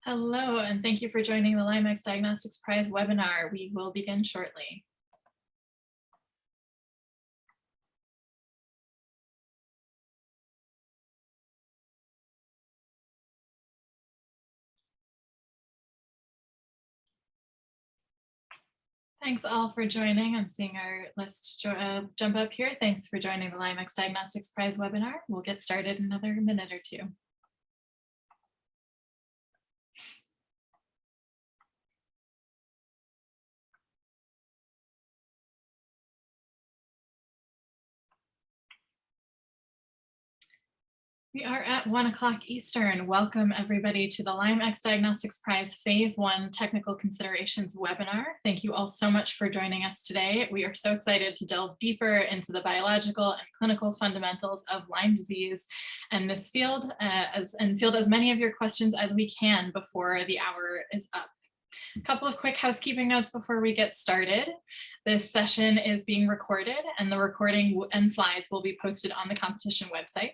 Hello, and thank you for joining the LymeX Diagnostics Prize webinar. We will begin shortly. Thanks all for joining. I'm seeing our list jump up here. Thanks for joining the LymeX Diagnostics Prize webinar. We'll get started in another minute or two. We are at 1 o'clock Eastern. Welcome everybody to the LymeX Diagnostics Prize Phase 1 Technical Considerations webinar. Thank you all so much for joining us today. We are so excited to delve deeper into the biological and clinical fundamentals of Lyme disease and this field, field as many of your questions as we can before the hour is up. A couple of quick housekeeping notes before we get started. This session is being recorded and the recording and slides will be posted on the competition website.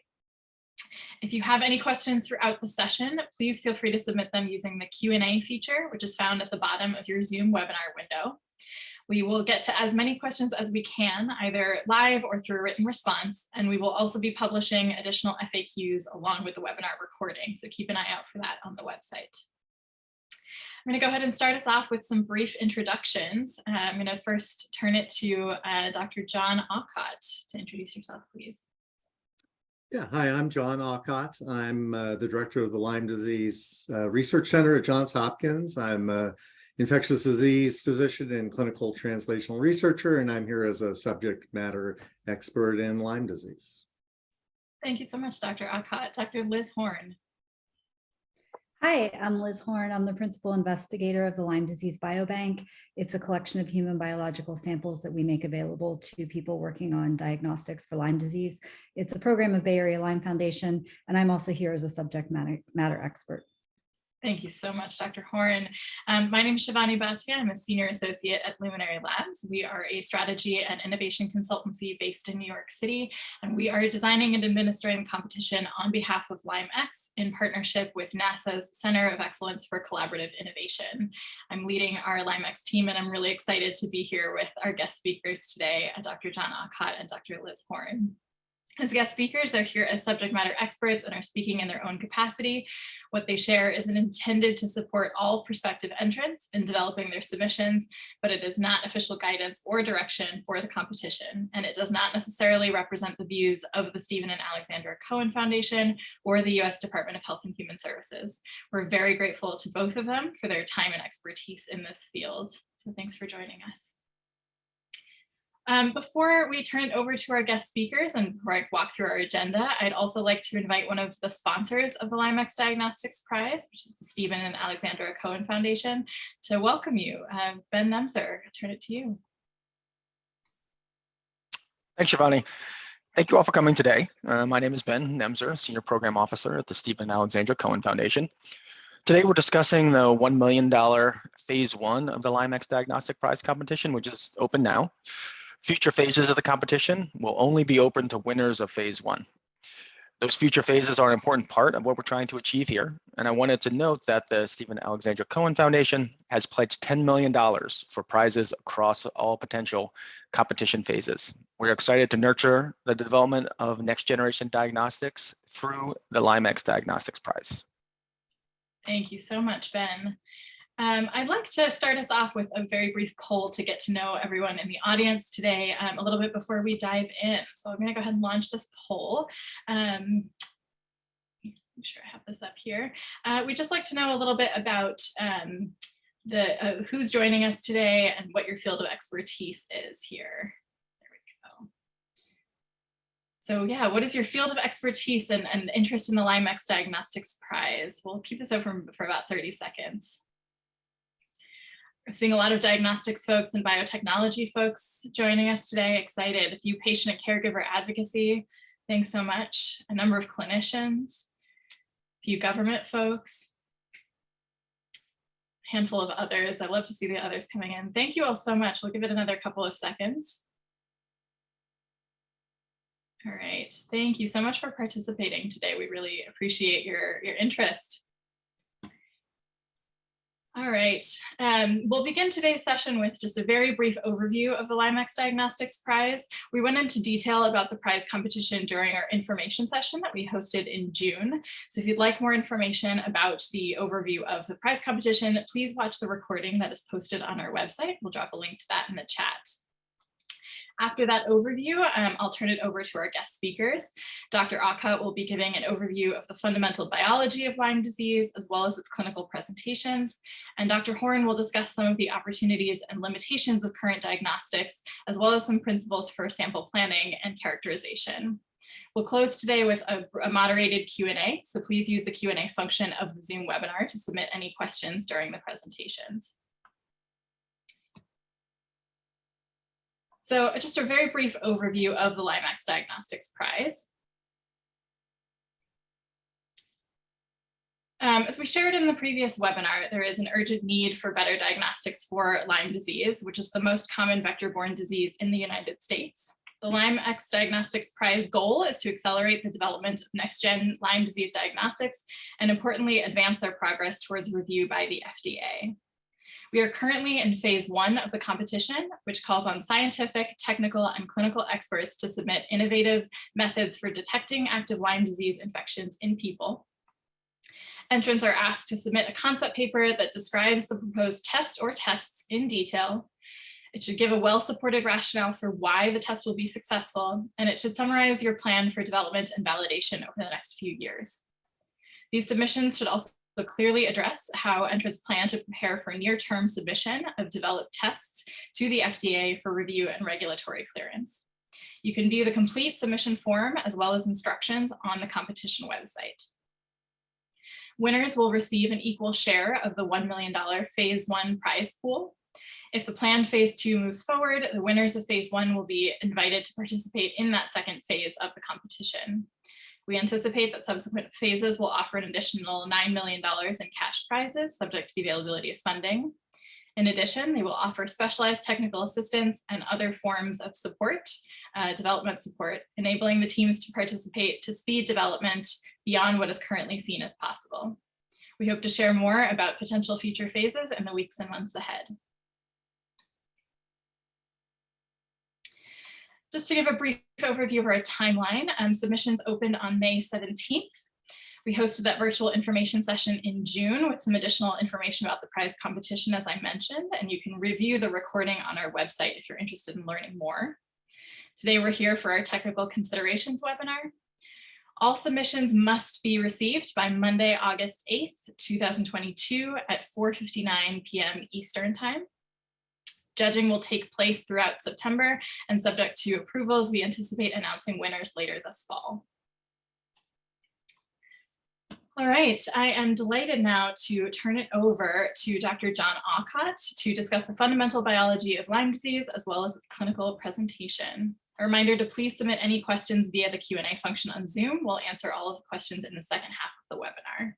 If you have any questions throughout the session, please feel free to submit them using the Q&A feature, which is found at the bottom of your Zoom webinar window. We will get to as many questions as we can, either live or through written response, and we will also be publishing additional FAQs along with the webinar recording, so keep an eye out for that on the website. I'm going to go ahead and start us off with some brief introductions. I'm going to first turn it to Dr. John Aucott to introduce yourself, please. Yeah, hi, I'm John Aucott. I'm the director of the Lyme Disease Research Center at Johns Hopkins. I'm an infectious disease physician and clinical translational researcher, and I'm here as a subject matter expert in Lyme disease. Thank you so much, Dr. Aucott. Dr. Liz Horn. Hi, I'm Liz Horn. I'm the principal investigator of the Lyme Disease Biobank. It's a collection of human biological samples that we make available to people working on diagnostics for Lyme disease. It's a program of Bay Area Lyme Foundation, and I'm also here as a subject matter expert. Thank you so much, Dr. Horn. My name is Shivani Bhatia. I'm a senior associate at Luminary Labs. We are a strategy and innovation consultancy based in New York City, and we are designing and administering the competition on behalf of LymeX in partnership with NASA's Center of Excellence for Collaborative Innovation. I'm leading our LymeX team, and I'm really excited to be here with our guest speakers today, Dr. John Aucott and Dr. Liz Horn. As guest speakers, they're here as subject matter experts and are speaking in their own capacity. What they share is intended to support all prospective entrants in developing their submissions, but it is not official guidance or direction for the competition, and it does not necessarily represent the views of the Stephen and Alexandra Cohen Foundation or the U.S. Department of Health and Human Services. We're very grateful to both of them for their time and expertise in this field. So thanks for joining us. Before we turn it over to our guest speakers and before I walk through our agenda, I'd also like to invite one of the sponsors of the LymeX Diagnostics Prize, which is the Stephen and Alexandra Cohen Foundation, to welcome you. Ben Nemser, I turn it to you. Thanks, Shivani. Thank you all for coming today. My name is Ben Nemser, Senior Program Officer at the Stephen and Alexandra Cohen Foundation. Today, we're discussing the $1 million Phase 1 of the LymeX Diagnostic Prize competition, which is open now. Future phases of the competition will only be open to winners of Phase 1. Those future phases are an important part of what we're trying to achieve here. And I wanted to note that the Stephen Alexandra Cohen Foundation has pledged $10 million for prizes across all potential competition phases. We're excited to nurture the development of next generation diagnostics through the LymeX Diagnostics Prize. Thank you so much, Ben. I'd like to start us off with a very brief poll to get to know everyone in the audience today a little bit before we dive in. So I'm going to go ahead and launch this poll. Make sure I have this up here. We'd just like to know a little bit about who's joining us today and what your field of expertise is here. There we go. So yeah, what is your field of expertise and interest in the LymeX Diagnostics Prize? We'll keep this open for about 30 seconds. We're seeing a lot of diagnostics folks and biotechnology folks joining us today. Excited. A few patient and caregiver advocacy. Thanks so much. A number of clinicians, a few government folks, a handful of others. I love to see the others coming in. Thank you all so much. We'll give it another couple of seconds. All right. Thank you so much for participating today. We really appreciate your interest. All right, we'll begin today's session with just a very brief overview of the LymeX Diagnostics Prize. We went into detail about the prize competition during our information session that we hosted in June. So if you'd like more information about the overview of the prize competition, please watch the recording that is posted on our website. We'll drop a link to that in the chat. After that overview, I'll turn it over to our guest speakers. Dr. Aucott will be giving an overview of the fundamental biology of Lyme disease, as well as its clinical presentations. And Dr. Horn will discuss some of the opportunities and limitations of current diagnostics, as well as some principles for sample planning and characterization. We'll close today with a moderated Q&A, so please use the Q&A function of the Zoom webinar to submit any questions during the presentations. So just a very brief overview of the LymeX Diagnostics Prize. As we shared in the previous webinar, there is an urgent need for better diagnostics for Lyme disease, which is the most common vector-borne disease in the United States. The LymeX Diagnostics Prize goal is to accelerate the development of next-gen Lyme disease diagnostics and, importantly, advance their progress towards review by the FDA. We are currently in phase 1 of the competition, which calls on scientific, technical, and clinical experts to submit innovative methods for detecting active Lyme disease infections in people. Entrants are asked to submit a concept paper that describes the proposed test or tests in detail. It should give a well-supported rationale for why the test will be successful, and it should summarize your plan for development and validation over the next few years. These submissions should also clearly address how entrants plan to prepare for near-term submission of developed tests to the FDA for review and regulatory clearance. You can view the complete submission form as well as instructions on the competition website. Winners will receive an equal share of the $1 million phase 1 prize pool. If the planned phase 2 moves forward, the winners of phase 1 will be invited to participate in that second phase of the competition. We anticipate that subsequent phases will offer an additional $9 million in cash prizes, subject to the availability of funding. In addition, they will offer specialized technical assistance and other forms of support, development support, enabling the teams to participate to speed development beyond what is currently seen as possible. We hope to share more about potential future phases in the weeks and months ahead. Just to give a brief overview of our timeline, submissions opened on May 17th. We hosted that virtual information session in June with some additional information about the prize competition, as I mentioned, and you can review the recording on our website if you're interested in learning more. Today, we're here for our technical considerations webinar. All submissions must be received by Monday, August 8th, 2022 at 4:59 p.m. Eastern Time. Judging will take place throughout September, and subject to approvals, we anticipate announcing winners later this fall. All right, I am delighted now to turn it over to Dr. John Aucott to discuss the fundamental biology of Lyme disease as well as its clinical presentation. A reminder to please submit any questions via the Q&A function on Zoom. We'll answer all of the questions in the second half of the webinar.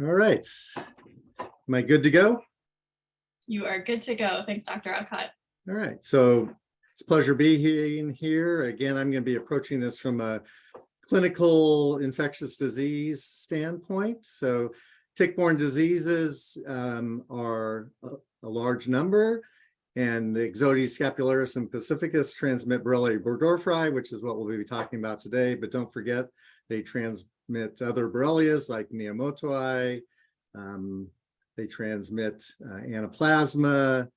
All right. Am I good to go? You are good to go. Thanks, Dr. Aucott. All right. So it's a pleasure being here. Again, I'm going to be approaching this from a clinical infectious disease standpoint. So tick-borne diseases are a large number, and the Ixodes scapularis and pacificus transmit Borrelia burgdorferi, which is what we'll be talking about today. But don't forget, they transmit other Borrelias like Neomotoi. They transmit Anaplasma,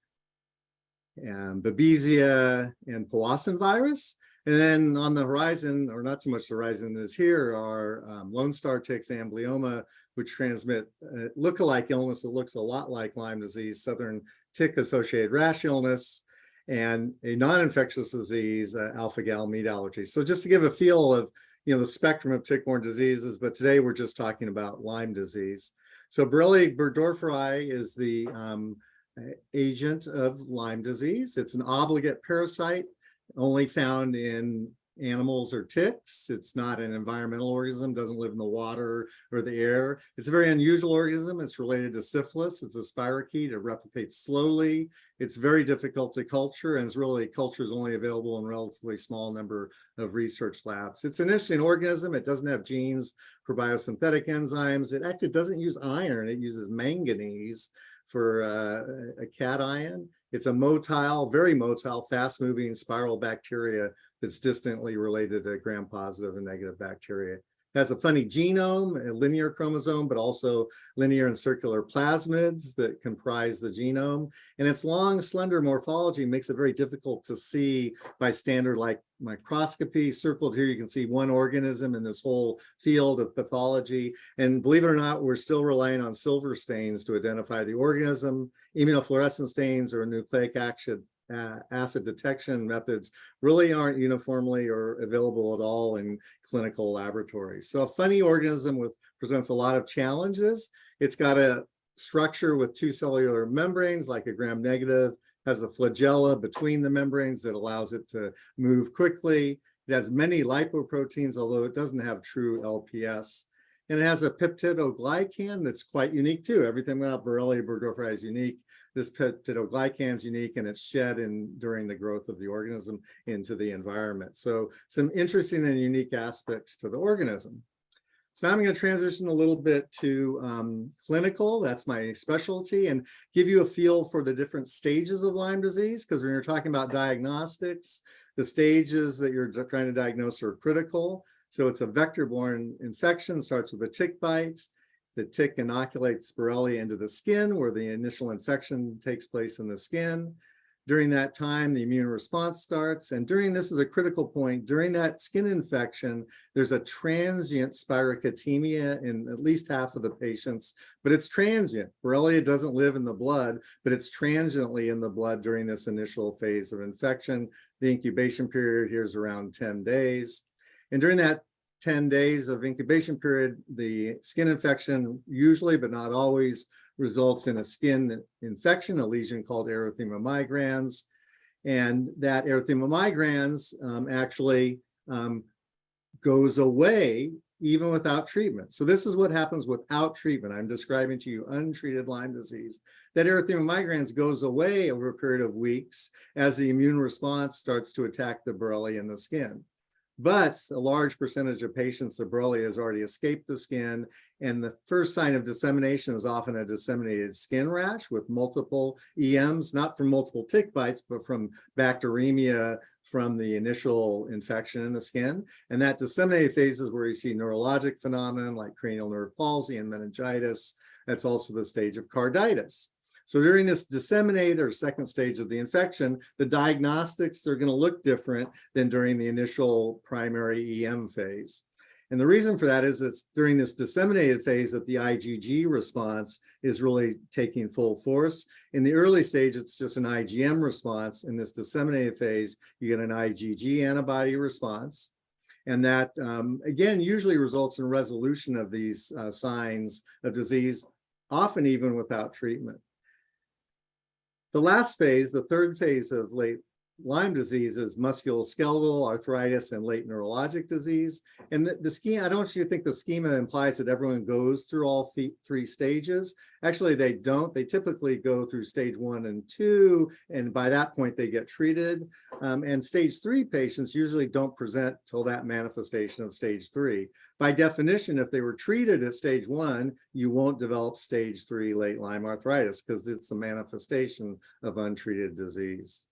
and Babesia, and Powassan virus. And then on the horizon, or not so much the horizon is here, are Lone Star ticks, amblyoma, which transmit look-alike illness that looks a lot like Lyme disease, southern tick-associated rash illness, and a non-infectious disease, alpha-gal meat allergy. So just to give a feel of the spectrum of tick-borne diseases, but today we're just talking about Lyme disease. So Borrelia burgdorferi is the agent of Lyme disease. It's an obligate parasite only found in animals or ticks. It's not an environmental organism, doesn't live in the water or the air. It's a very unusual organism. It's related to syphilis. It's a spirochete. It replicates slowly. It's very difficult to culture, and culture is only available in a relatively small number of research labs. It's an interesting organism. It doesn't have genes for biosynthetic enzymes. It actually doesn't use iron. It uses manganese for a cation. It's a motile, very motile, fast-moving spiral bacteria that's distantly related to gram-positive and negative bacteria. It has a funny genome, a linear chromosome, but also linear and circular plasmids that comprise the genome. And its long, slender morphology makes it very difficult to see by standard like microscopy. Circled here, you can see one organism in this whole field of pathology. And believe it or not, we're still relying on silver stains to identify the organism. Immunofluorescent stains or nucleic acid detection methods really aren't uniformly or available at all in clinical laboratories. So a funny organism presents a lot of challenges. It's got a structure with two cellular membranes like a gram-negative, has a flagella between the membranes that allows it to move quickly. It has many lipoproteins, although it doesn't have true LPS. And it has a peptidoglycan that's quite unique too. Everything about Borrelia burgdorferi is unique. This peptidoglycan is unique, and it's shed during the growth of the organism into the environment. So some interesting and unique aspects to the organism. So now I'm going to transition a little bit to clinical. That's my specialty, and give you a feel for the different stages of Lyme disease, because when you're talking about diagnostics, the stages that you're trying to diagnose are critical. So it's a vector-borne infection, starts with a tick bite. The tick inoculates Borrelia into the skin, where the initial infection takes place in the skin. During that time, the immune response starts. And this is a critical point, during that skin infection, there's a transient spirochetemia in at least half of the patients, but it's transient. Borrelia doesn't live in the blood, but it's transiently in the blood during this initial phase of infection. The incubation period here is around 10 days. And during that 10 days of incubation period, the skin infection usually, but not always, results in a skin infection, a lesion called erythema migrans. And that erythema migrans actually goes away even without treatment. So this is what happens without treatment. I'm describing to you untreated Lyme disease. That erythema migrans goes away over a period of weeks as the immune response starts to attack the Borrelia in the skin. But a large percentage of patients, the Borrelia has already escaped the skin, and the first sign of dissemination is often a disseminated skin rash with multiple EMs, not from multiple tick bites, but from bacteremia from the initial infection in the skin. And that disseminated phase is where you see neurologic phenomenon like cranial nerve palsy and meningitis. That's also the stage of carditis. So during this disseminated or second stage of the infection, the diagnostics are going to look different than during the initial primary EM phase. And the reason for that is it's during this disseminated phase that the IgG response is really taking full force. In the early stage, it's just an IgM response. In this disseminated phase, you get an IgG antibody response. And that, again, usually results in resolution of these signs of disease, often even without treatment. The last phase, the third phase of late Lyme disease, is musculoskeletal arthritis and late neurologic disease. And the schema, I don't want you to think the schema implies that everyone goes through all three stages. Actually, they don't. They typically go through stage 1 and 2, and by that point, they get treated. And stage 3 patients usually don't present till that manifestation of stage 3. By definition, if they were treated at stage 1, you won't develop stage 3 late Lyme arthritis because it's a manifestation of untreated disease.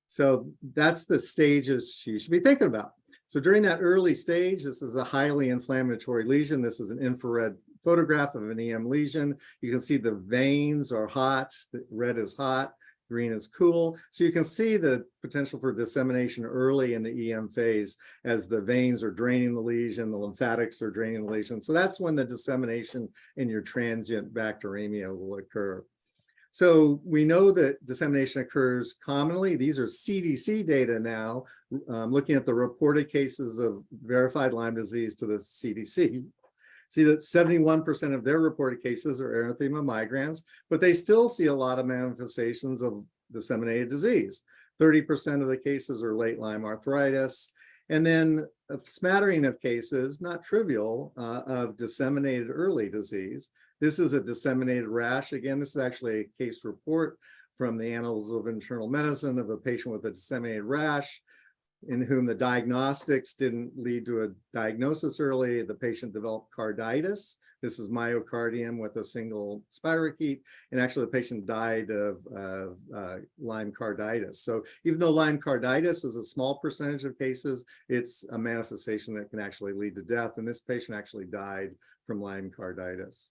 So that's the stages you should be thinking about. So during that early stage, this is a highly inflammatory lesion. This is an infrared photograph of an EM lesion. You can see the veins are hot. The red is hot, green is cool. So you can see the potential for dissemination early in the EM phase as the veins are draining the lesion, the lymphatics are draining the lesion. So that's when the dissemination in your transient bacteremia will occur. So we know that dissemination occurs commonly. These are CDC data now, looking at the reported cases of verified Lyme disease to the CDC. See that 71% of their reported cases are erythema migrans, but they still see a lot of manifestations of disseminated disease. 30% of the cases are late Lyme arthritis. And then a smattering of cases, not trivial, of disseminated early disease. This is a disseminated rash. Again, this is actually a case report from the Annals of Internal Medicine of a patient with a disseminated rash in whom the diagnostics didn't lead to a diagnosis early. The patient developed carditis. This is myocardium with a single spirochete, and actually the patient died of Lyme carditis. So even though Lyme carditis is a small percentage of cases, it's a manifestation that can actually lead to death, and this patient actually died from Lyme carditis.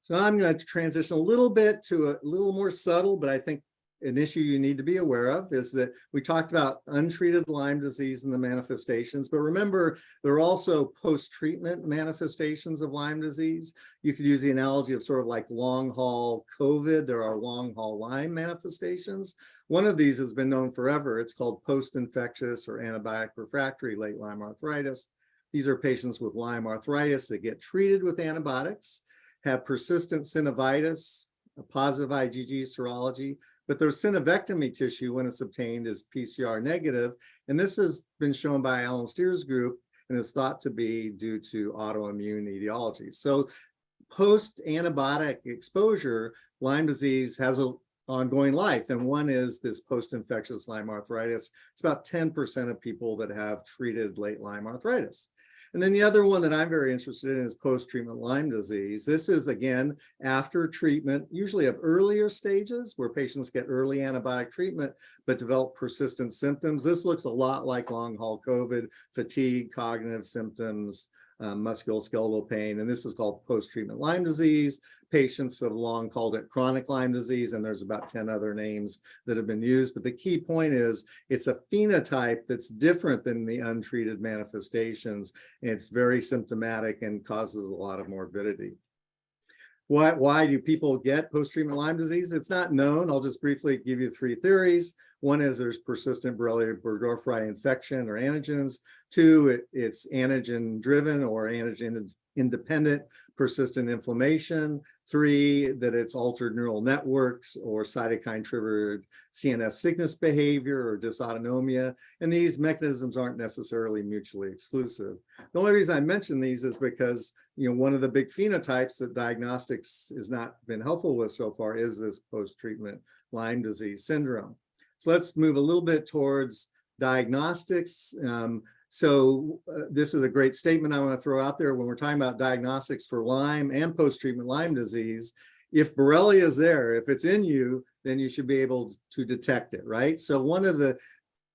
So I'm going to transition a little bit to a little more subtle, but I think an issue you need to be aware of is that we talked about untreated Lyme disease and the manifestations, but remember, there are also post-treatment manifestations of Lyme disease. You could use the analogy of sort of like long haul COVID. There are long haul Lyme manifestations. One of these has been known forever. It's called post-infectious or antibiotic refractory late Lyme arthritis. These are patients with Lyme arthritis that get treated with antibiotics, have persistent synovitis, a positive IgG serology, but their synovectomy tissue, when it's obtained, is PCR negative. And this has been shown by Alan Steer's group and is thought to be due to autoimmune etiology. So post-antibiotic exposure, Lyme disease has an ongoing life. And one is this post-infectious Lyme arthritis. It's about 10% of people that have treated late Lyme arthritis. And then the other one that I'm very interested in is post-treatment Lyme disease. This is, again, after treatment, usually of earlier stages where patients get early antibiotic treatment but develop persistent symptoms. This looks a lot like long haul COVID, fatigue, cognitive symptoms, musculoskeletal pain, and this is called post-treatment Lyme disease. Patients have long called it chronic Lyme disease, and there's about 10 other names that have been used. But the key point is it's a phenotype that's different than the untreated manifestations. And it's very symptomatic and causes a lot of morbidity. Why do people get post-treatment Lyme disease? It's not known. I'll just briefly give you 3 theories. One is there's persistent Borrelia burgdorferi infection or antigens. 2, it's antigen-driven or antigen-independent persistent inflammation. 3, that it's altered neural networks or cytokine-triggered CNS sickness behavior or dysautonomia. And these mechanisms aren't necessarily mutually exclusive. The only reason I mention these is because one of the big phenotypes that diagnostics has not been helpful with so far is this post-treatment Lyme disease syndrome. So let's move a little bit towards diagnostics. This is a great statement I want to throw out there when we're talking about diagnostics for Lyme and post-treatment Lyme disease. If Borrelia is there, if it's in you, then you should be able to detect it, right? So one of the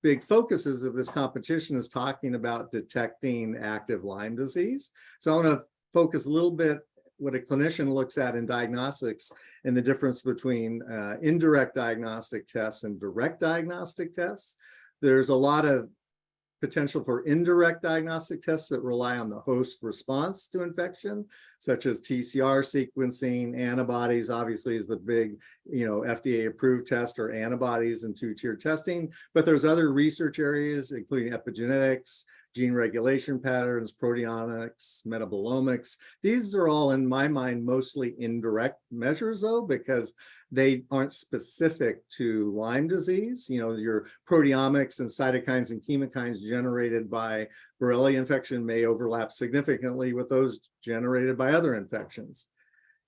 big focuses of this competition is talking about detecting active Lyme disease. So I want to focus a little bit what a clinician looks at in diagnostics and the difference between indirect diagnostic tests and direct diagnostic tests. There's a lot of potential for indirect diagnostic tests that rely on the host response to infection, such as TCR sequencing. Antibodies obviously is the big, FDA approved test, or antibodies and 2-tier testing. But there's other research areas, including epigenetics, gene regulation patterns, proteomics, metabolomics. These are all, in my mind, mostly indirect measures, though, because they aren't specific to Lyme disease. Your proteomics and cytokines and chemokines generated by Borrelia infection may overlap significantly with those generated by other infections.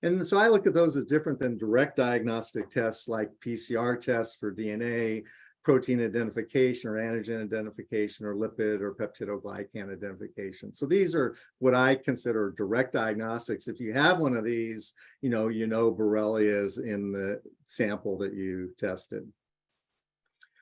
And so I look at those as different than direct diagnostic tests like PCR tests for DNA, protein identification or antigen identification, or lipid or peptidoglycan identification. So these are what I consider direct diagnostics. If you have one of these, Borrelia is in the sample that you tested.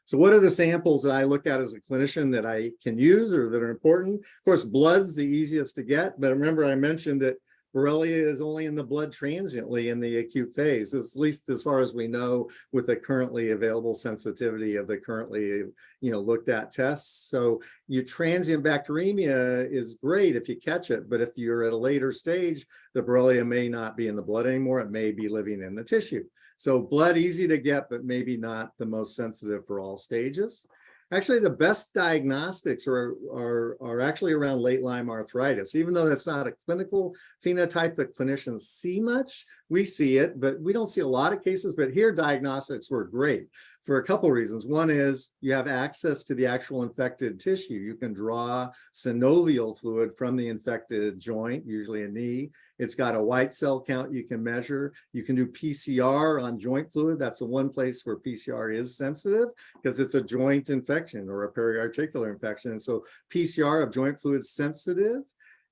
So what are the samples that I look at as a clinician that I can use or that are important? Of course, blood's the easiest to get, but remember I mentioned that Borrelia is only in the blood transiently in the acute phase, at least as far as we know with the currently available sensitivity of the currently, looked at tests. So your transient bacteremia is great if you catch it, but if you're at a later stage, the Borrelia may not be in the blood anymore. It may be living in the tissue. So blood easy to get, but maybe not the most sensitive for all stages. Actually, the best diagnostics are actually around late Lyme arthritis. Even though that's not a clinical phenotype that clinicians see much, we see it, but we don't see a lot of cases. But here, diagnostics were great. for a couple reasons. One is you have access to the actual infected tissue. You can draw synovial fluid from the infected joint, usually a knee. It's got a white cell count you can measure. You can do PCR on joint fluid. That's the one place where PCR is sensitive because it's a joint infection or a periarticular infection. And so PCR of joint fluid is sensitive.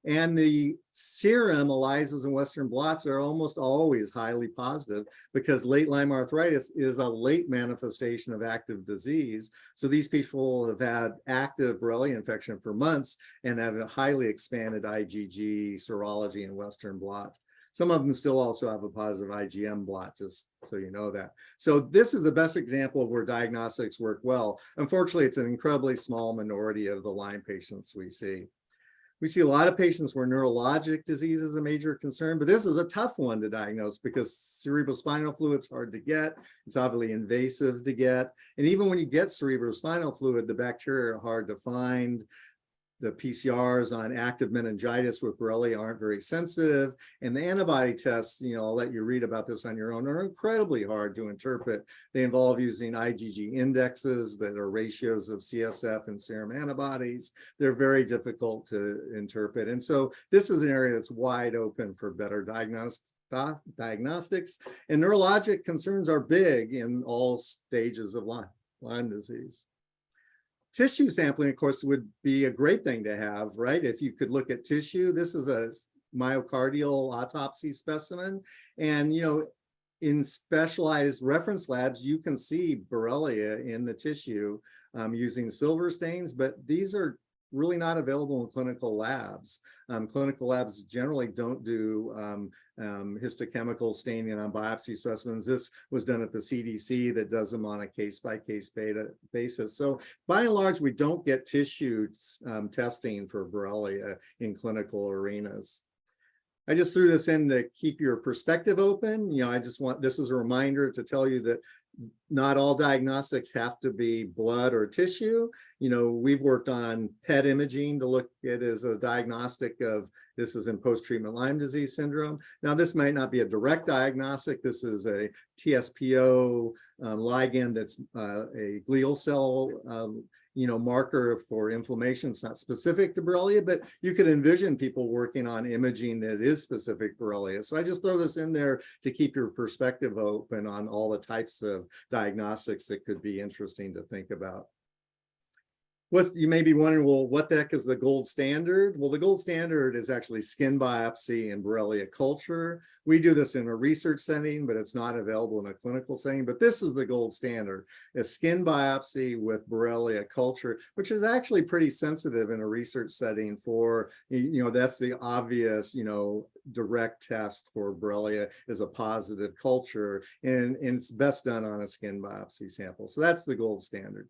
And the serum ELISAs and Western blots are almost always highly positive because late Lyme arthritis is a late manifestation of active disease. So these people have had active Borrelia infection for months and have a highly expanded IgG serology and Western blot. Some of them still also have a positive IgM blot, just so you know that. So this is the best example of where diagnostics work well. Unfortunately, it's an incredibly small minority of the Lyme patients we see. We see a lot of patients where neurologic disease is a major concern, but this is a tough one to diagnose because cerebrospinal fluid's hard to get. It's obviously invasive to get. And even when you get cerebrospinal fluid, the bacteria are hard to find. The PCRs on active meningitis with Borrelia aren't very sensitive. And the antibody tests, I'll let you read about this on your own, are incredibly hard to interpret. They involve using IgG indexes that are ratios of CSF and serum antibodies. They're very difficult to interpret. And so this is an area that's wide open for better diagnostics. And neurologic concerns are big in all stages of Lyme disease. Tissue sampling, of course, would be a great thing to have, right? If you could look at tissue, this is a myocardial autopsy specimen. And, in specialized reference labs, you can see Borrelia in the tissue using silver stains, but these are really not available in clinical labs. Clinical labs generally don't do histochemical staining on biopsy specimens. This was done at the CDC that does them on a case-by-case basis. So by and large, we don't get tissue testing for Borrelia in clinical arenas. I just threw this in to keep your perspective open. This is a reminder to tell you that not all diagnostics have to be blood or tissue. We've worked on PET imaging to look at as a diagnostic of this is in post-treatment Lyme disease syndrome. Now, this might not be a direct diagnostic. This is a TSPO ligand that's a glial cell marker for inflammation. It's not specific to Borrelia, but you could envision people working on imaging that is specific Borrelia. So I just throw this in there to keep your perspective open on all the types of diagnostics that could be interesting to think about. You may be wondering, well, what the heck is the gold standard? Well, the gold standard is actually skin biopsy and Borrelia culture. We do this in a research setting, but it's not available in a clinical setting. But this is the gold standard, a skin biopsy with Borrelia culture, which is actually pretty sensitive in a research setting for, that's the obvious, direct test for Borrelia is a positive culture, and it's best done on a skin biopsy sample. So that's the gold standard.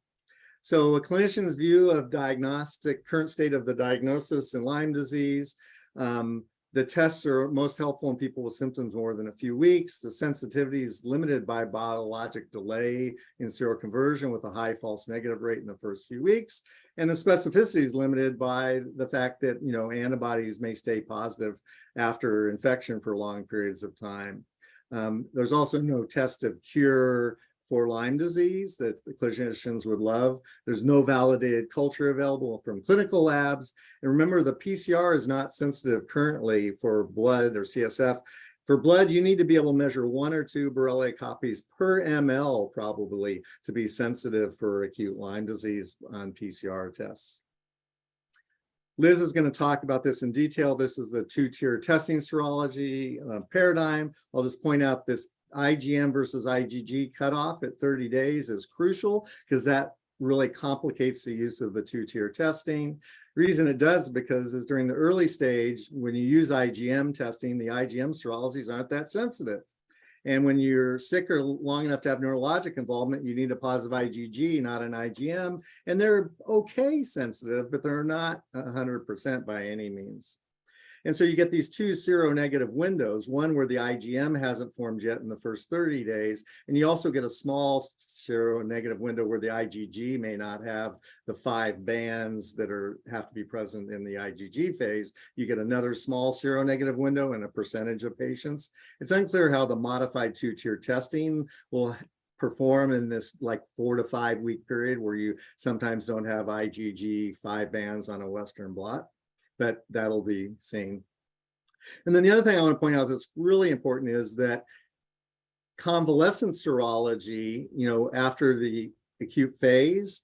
So a clinician's view of current state of the diagnosis in Lyme disease. The tests are most helpful in people with symptoms more than a few weeks. The sensitivity is limited by biologic delay in seroconversion with a high false negative rate in the first few weeks. And the specificity is limited by the fact that, antibodies may stay positive after infection for long periods of time. There's also no test of cure for Lyme disease that the clinicians would love. There's no validated culture available from clinical labs. And remember, the PCR is not sensitive currently for blood or CSF. For blood, you need to be able to measure 1 or 2 Borrelia copies per ml probably to be sensitive for acute Lyme disease on PCR tests. Liz is going to talk about this in detail. This is the 2-tier testing serology paradigm. I'll just point out this IgM versus IgG cutoff at 30 days is crucial because that really complicates the use of the 2-tier testing. The reason it does because is during the early stage, when you use IgM testing, the IgM serologies aren't that sensitive. And when you're sick or long enough to have neurologic involvement, you need a positive IgG, not an IgM. And they're okay sensitive, but they're not 100% by any means. And so you get these 2 seronegative windows, one where the IgM hasn't formed yet in the first 30 days, and you also get a small seronegative window where the IgG may not have the 5 bands that have to be present in the IgG phase. You get another small seronegative window in a percentage of patients. It's unclear how the modified 2-tier testing will perform in this like 4 to 5 week period where you sometimes don't have IgG 5 bands on a Western blot, but that'll be seen. And then the other thing I want to point out that's really important is that convalescent serology, after the acute phase,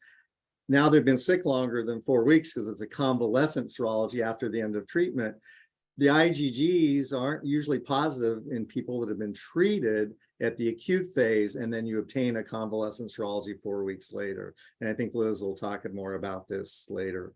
now they've been sick longer than 4 weeks because it's a convalescent serology after the end of treatment. The IgGs aren't usually positive in people that have been treated at the acute phase, and then you obtain a convalescent serology 4 weeks later. And I think Liz will talk more about this later.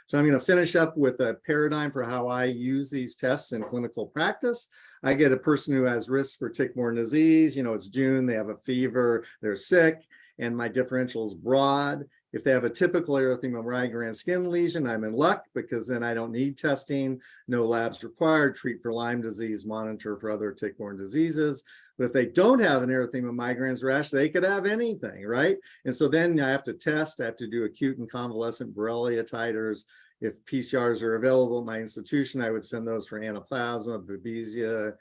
So I'm going to finish up with a paradigm for how I use these tests in clinical practice. I get a person who has risk for tick-borne disease. It's June, they have a fever, they're sick, and my differential is broad. If they have a typical erythema migrans skin lesion, I'm in luck because then I don't need testing, no labs required, treat for Lyme disease, monitor for other tick-borne diseases. But if they don't have an erythema migrans rash, they could have anything, right? And so then I have to test, I have to do acute and convalescent Borrelia titers. If PCRs are available at my institution, I would send those for anaplasma, babesia.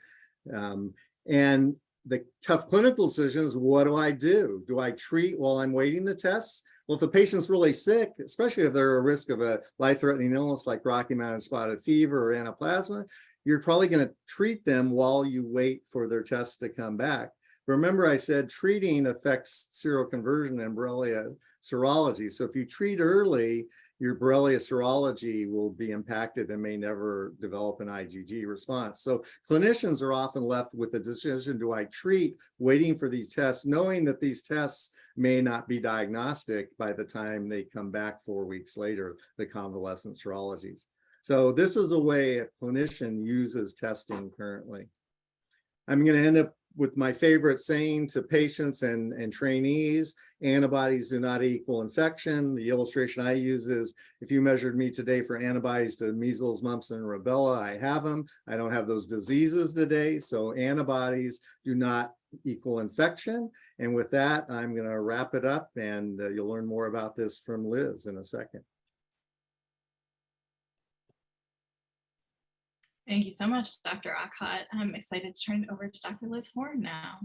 And the tough clinical decisions, what do? Do I treat while I'm waiting the tests? Well, if the patient's really sick, especially if they're at risk of a life-threatening illness like Rocky Mountain spotted fever or anaplasma, you're probably going to treat them while you wait for their tests to come back. Remember, I said treating affects seroconversion and Borrelia serology. So if you treat early, your Borrelia serology will be impacted and may never develop an IgG response. So clinicians are often left with the decision, do I treat, waiting for these tests, knowing that these tests may not be diagnostic by the time they come back 4 weeks later, the convalescent serologies. So this is the way a clinician uses testing currently. I'm going to end up with my favorite saying to patients and trainees: antibodies do not equal infection. The illustration I use is, if you measured me today for antibodies to measles, mumps, and rubella, I have them. I don't have those diseases today. So antibodies do not equal infection. And with that, I'm going to wrap it up, and you'll learn more about this from Liz in a second. Thank you so much, Dr. Aucott. I'm excited to turn it over to Dr. Liz Horn now.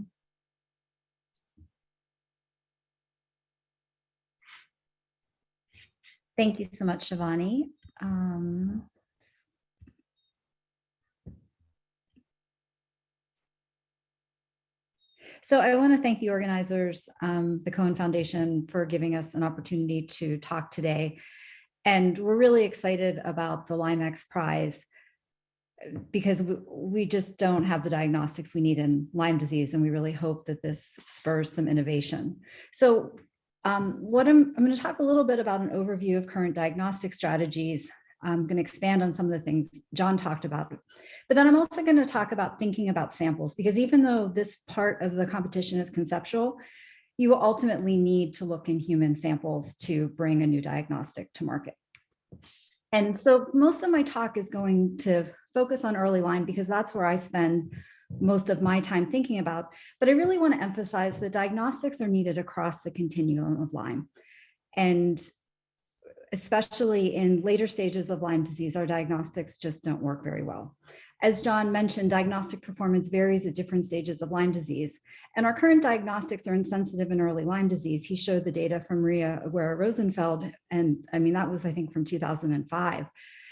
Thank you so much, Shivani. So I want to thank the organizers, the Cohen Foundation, for giving us an opportunity to talk today. And we're really excited about the LymeX Prize because we just don't have the diagnostics we need in Lyme disease, and we really hope that this spurs some innovation. So I'm going to talk a little bit about an overview of current diagnostic strategies. I'm going to expand on some of the things John talked about, but then I'm also going to talk about thinking about samples, because even though this part of the competition is conceptual, you will ultimately need to look in human samples to bring a new diagnostic to market. And so most of my talk is going to focus on early Lyme because that's where I spend most of my time thinking about, but I really want to emphasize that diagnostics are needed across the continuum of Lyme. And especially in later stages of Lyme disease, our diagnostics just don't work very well. As John mentioned, diagnostic performance varies at different stages of Lyme disease, and our current diagnostics are insensitive in early Lyme disease. He showed the data from Maria Aguirre-Rosenfeld, and I mean, that was, I think, from 2005.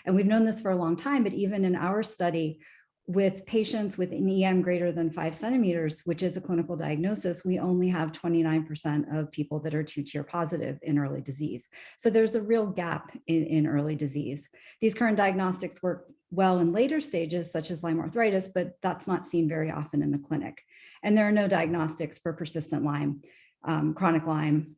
And we've known this for a long time, but even in our study, with patients with an EM greater than 5 centimeters, which is a clinical diagnosis, we only have 29% of people that are 2-tier positive in early disease. So there's a real gap in early disease. These current diagnostics work well in later stages, such as Lyme arthritis, but that's not seen very often in the clinic. And there are no diagnostics for persistent Lyme, chronic Lyme.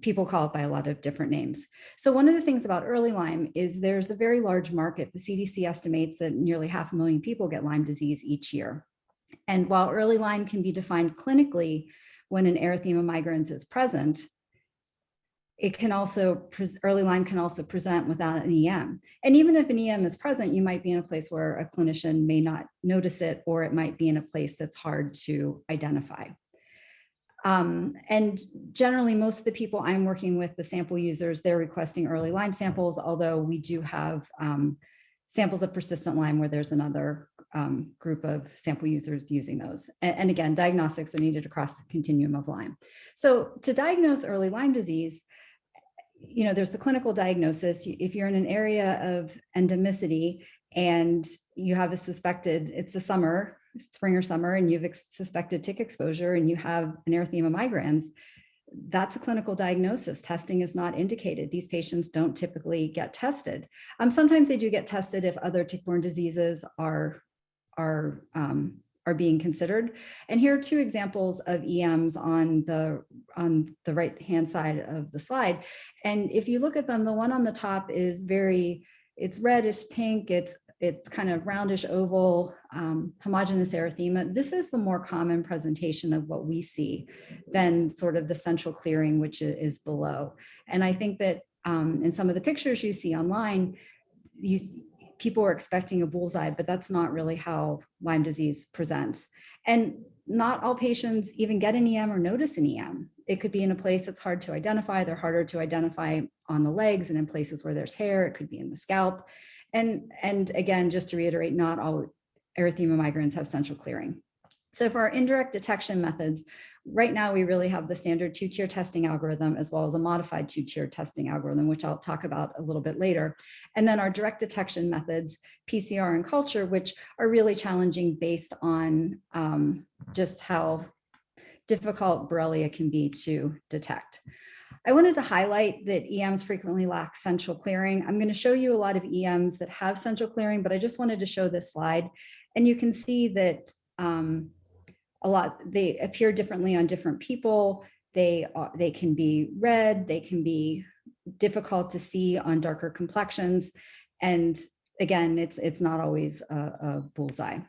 People call it by a lot of different names. So one of the things about early Lyme is there's a very large market. The CDC estimates that nearly 500,000 people get Lyme disease each year. And while early Lyme can be defined clinically when an erythema migrans is present, it can also, early Lyme can also present without an EM. And even if an EM is present, you might be in a place where a clinician may not notice it, or it might be in a place that's hard to identify. And generally, most of the people I'm working with, the sample users, they're requesting early Lyme samples, although we do have samples of persistent Lyme where there's another group of sample users using those. And again, diagnostics are needed across the continuum of Lyme. So to diagnose early Lyme disease, there's the clinical diagnosis. If you're in an area of endemicity and you have it's the summer, spring or summer, and you've suspected tick exposure and you have an erythema migrans, that's a clinical diagnosis. Testing is not indicated. These patients don't typically get tested. Sometimes they do get tested if other tick-borne diseases are being considered. And here are two examples of EMs on the right-hand side of the slide. And if you look at them, the one on the top is it's reddish pink. It's kind of roundish oval, homogeneous erythema. This is the more common presentation of what we see than sort of the central clearing, which is below. And I think that in some of the pictures you see online, people are expecting a bullseye, but that's not really how Lyme disease presents. And not all patients even get an EM or notice an EM. It could be in a place that's hard to identify. They're harder to identify on the legs and in places where there's hair. It could be in the scalp. And again, just to reiterate, not all erythema migrans have central clearing. So for our indirect detection methods, right now we really have the standard 2-tier testing algorithm as well as a modified 2-tier testing algorithm, which I'll talk about a little bit later. And then our direct detection methods, PCR and culture, which are really challenging based on just how difficult Borrelia can be to detect. I wanted to highlight that EMs frequently lack central clearing. I'm going to show you a lot of EMs that have central clearing, but I just wanted to show this slide. And you can see that they appear differently on different people. They can be red, they can be difficult to see on darker complexions. And again, it's not always a bullseye.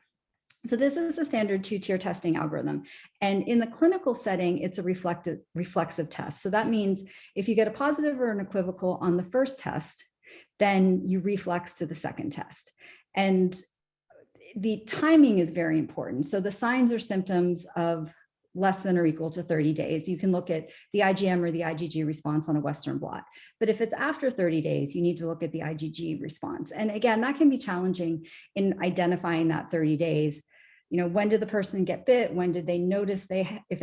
So this is the standard 2-tier testing algorithm. And in the clinical setting, it's a reflexive test. So that means if you get a positive or an equivocal on the first test, then you reflex to the second test. And the timing is very important. So the signs or symptoms of less than or equal to 30 days, you can look at the IgM or the IgG response on a Western blot. But if it's after 30 days, you need to look at the IgG response. And again, that can be challenging in identifying that 30 days. When did the person get bit? When did they notice if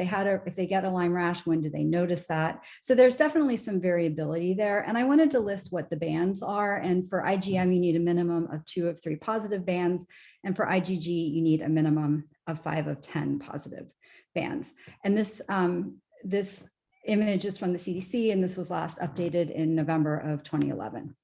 they get a Lyme rash, when did they notice that? So there's definitely some variability there. And I wanted to list what the bands are. And for IgM, you need a minimum of 2 of 3 positive bands. And for IgG, you need a minimum of 5 of 10 positive bands. And this image is from the CDC, and this was last updated in November of 2011.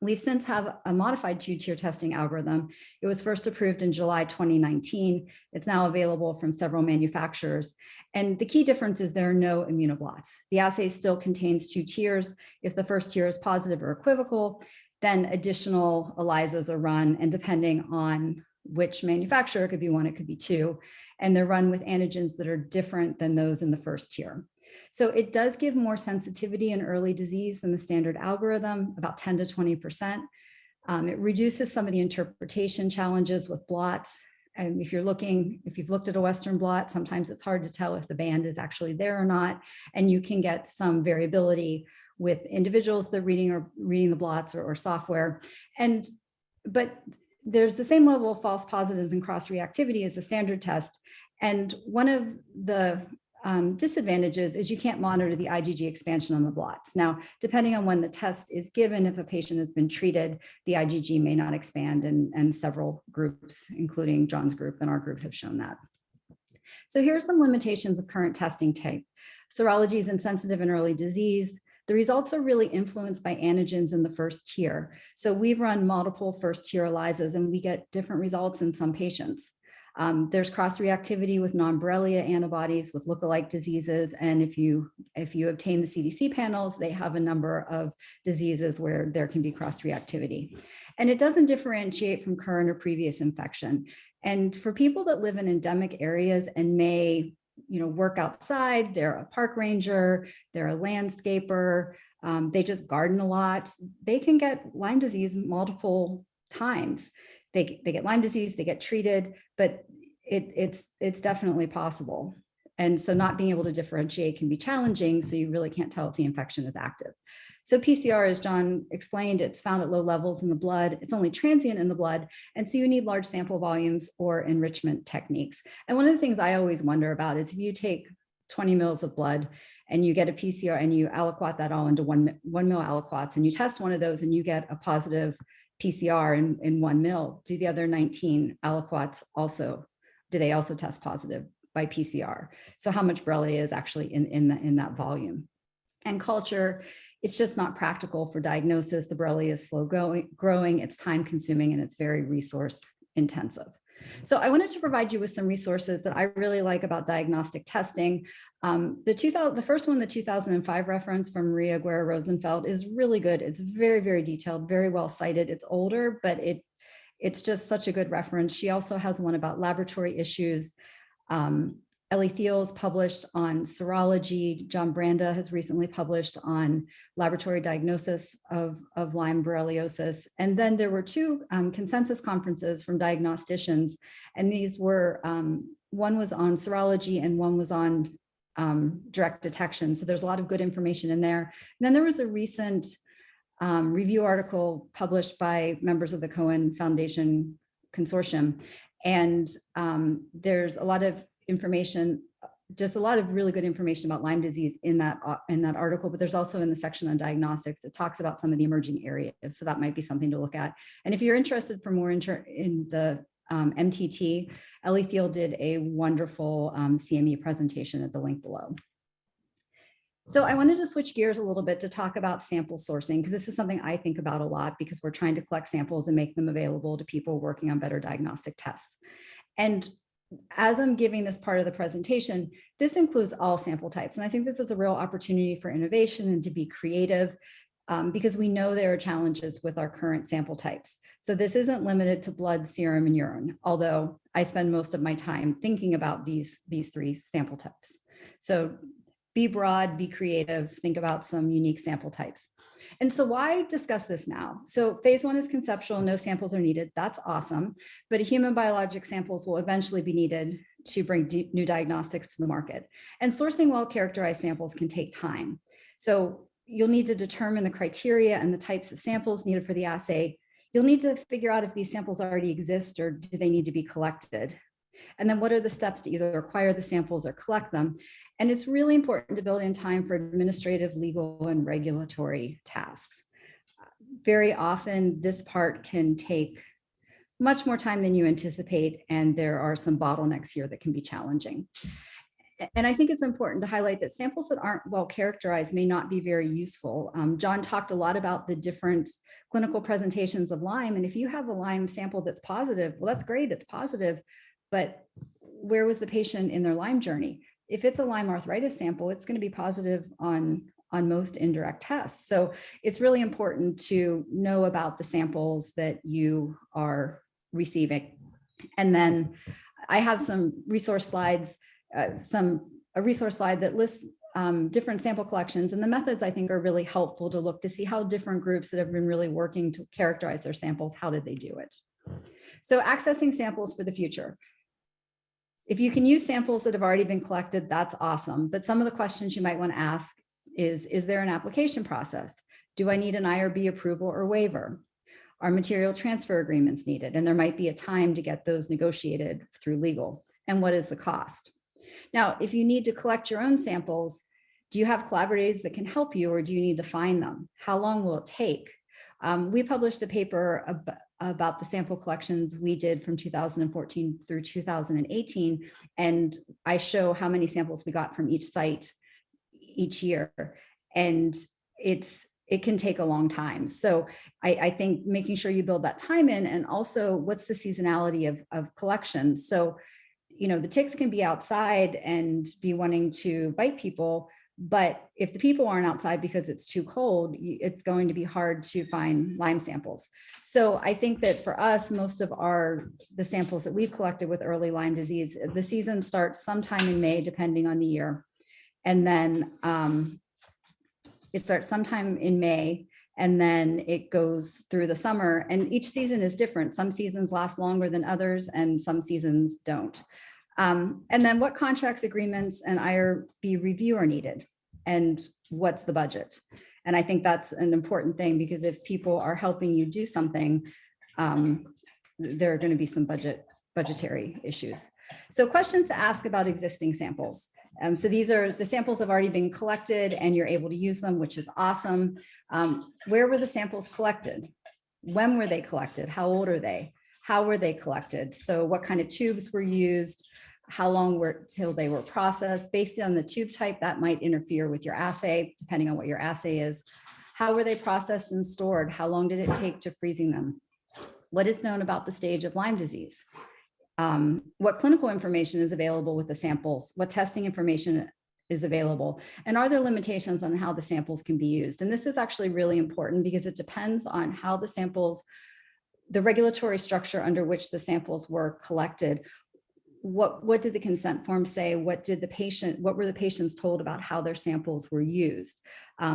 We've since have a modified 2-tier testing algorithm. It was first approved in July 2019. It's now available from several manufacturers. And the key difference is there are no immunoblots. The assay still contains 2 tiers. If the first tier is positive or equivocal, then additional ELISAs are run, and depending on which manufacturer, it could be 1, it could be 2, and they're run with antigens that are different than those in the first tier. So it does give more sensitivity in early disease than the standard algorithm, about 10 to 20%. It reduces some of the interpretation challenges with blots. And if you've looked at a Western blot, sometimes it's hard to tell if the band is actually there or not. And you can get some variability with individuals that are reading the blots or software. But there's the same level of false positives and cross-reactivity as the standard test. And one of the disadvantages is you can't monitor the IgG expansion on the blots. Now, depending on when the test is given, if a patient has been treated, the IgG may not expand, and several groups, including John's group and our group, have shown that. So here are some limitations of current testing type. Serology is insensitive in early disease. The results are really influenced by antigens in the first tier. So we've run multiple first tier ELISAs, and we get different results in some patients. There's cross-reactivity with non-Borrelia antibodies with lookalike diseases. And if you obtain the CDC panels, they have a number of diseases where there can be cross-reactivity. And it doesn't differentiate from current or previous infection. And for people that live in endemic areas and may work outside, they're a park ranger, they're a landscaper, they just garden a lot, they can get Lyme disease multiple times. They get Lyme disease, they get treated, but it's definitely possible. And so not being able to differentiate can be challenging. So you really can't tell if the infection is active. So PCR, as John explained, it's found at low levels in the blood. It's only transient in the blood. And so you need large sample volumes or enrichment techniques. And one of the things I always wonder about is if you take 20 mils of blood and you get a PCR and you aliquot that all into one mil aliquots, and you test one of those and you get a positive PCR in 1 mil, do the other 19 aliquots also, do they also test positive by PCR? So how much Borrelia is actually in that volume? And culture, it's just not practical for diagnosis. The Borrelia is slow growing, it's time consuming, and it's very resource intensive. So I wanted to provide you with some resources that I really like about diagnostic testing. The first one, the 2005 reference from Maria Guerra Rosenfeld, is really good. It's very, very detailed, very well cited. It's older, but it's just such a good reference. She also has one about laboratory issues. Ellie Thiel's published on serology. John Branda has recently published on laboratory diagnosis of Lyme borreliosis. And then there were two consensus conferences from diagnosticians. And these were, one was on serology and one was on direct detection. So there's a lot of good information in there. And then there was a recent review article published by members of the Cohen Foundation Consortium. And there's a lot of information, just a lot of really good information about Lyme disease in that article, but there's also in the section on diagnostics, it talks about some of the emerging areas. So that might be something to look at. And if you're interested for more in the MTT, Ellie Thiel did a wonderful CME presentation at the link below. So I wanted to switch gears a little bit to talk about sample sourcing, because this is something I think about a lot because we're trying to collect samples and make them available to people working on better diagnostic tests. And as I'm giving this part of the presentation, this includes all sample types. And I think this is a real opportunity for innovation and to be creative because we know there are challenges with our current sample types. So this isn't limited to blood, serum, and urine, although I spend most of my time thinking about these three sample types. So be broad, be creative, think about some unique sample types. And so why discuss this now? So phase 1 is conceptual, no samples are needed. That's awesome. But human biologic samples will eventually be needed to bring new diagnostics to the market. And sourcing well-characterized samples can take time. So you'll need to determine the criteria and the types of samples needed for the assay. You'll need to figure out if these samples already exist or do they need to be collected. And then what are the steps to either acquire the samples or collect them? And it's really important to build in time for administrative, legal, and regulatory tasks. Very often, this part can take much more time than you anticipate, and there are some bottlenecks here that can be challenging. And I think it's important to highlight that samples that aren't well characterized may not be very useful. John talked a lot about the different clinical presentations of Lyme, and if you have a Lyme sample that's positive, well, that's great, it's positive, but where was the patient in their Lyme journey? If it's a Lyme arthritis sample, it's going to be positive on most indirect tests. So it's really important to know about the samples that you are receiving. And then I have some resource slides, a resource slide that lists different sample collections, and the methods I think are really helpful to look to see how different groups that have been really working to characterize their samples, how did they do it? So accessing samples for the future. If you can use samples that have already been collected, that's awesome. But some of the questions you might want to ask is there an application process? Do I need an IRB approval or waiver? Are material transfer agreements needed? And there might be a time to get those negotiated through legal. And what is the cost? Now, if you need to collect your own samples, do you have collaborators that can help you, or do you need to find them? How long will it take? We published a paper about the sample collections we did from 2014 through 2018, and I show how many samples we got from each site each year, and it can take a long time. So I think making sure you build that time in, and also what's the seasonality of collections. So, you know, the ticks can be outside and be wanting to bite people, but if the people aren't outside because it's too cold, it's going to be hard to find Lyme samples. So I think that for us, most of the samples that we've collected with early Lyme disease, the season starts sometime in May, depending on the year. And then it starts sometime in May, and then it goes through the summer, and each season is different. Some seasons last longer than others, and some seasons don't. And then what contracts, agreements, and IRB review are needed, and what's the budget? And I think that's an important thing, because if people are helping you do something, there are going to be some budgetary issues. So questions to ask about existing samples. So these are the samples have already been collected and you're able to use them, which is awesome. Where were the samples collected? When were they collected? How old are they? How were they collected? So what kind of tubes were used? How long till they were processed? Based on the tube type, that might interfere with your assay, depending on what your assay is. How were they processed and stored? How long did it take to freezing them? What is known about the stage of Lyme disease? What clinical information is available with the samples? What testing information is available? And are there limitations on how the samples can be used? And this is actually really important, because it depends on how the samples, the regulatory structure under which the samples were collected. What did the consent form say? What were the patients told about how their samples were used?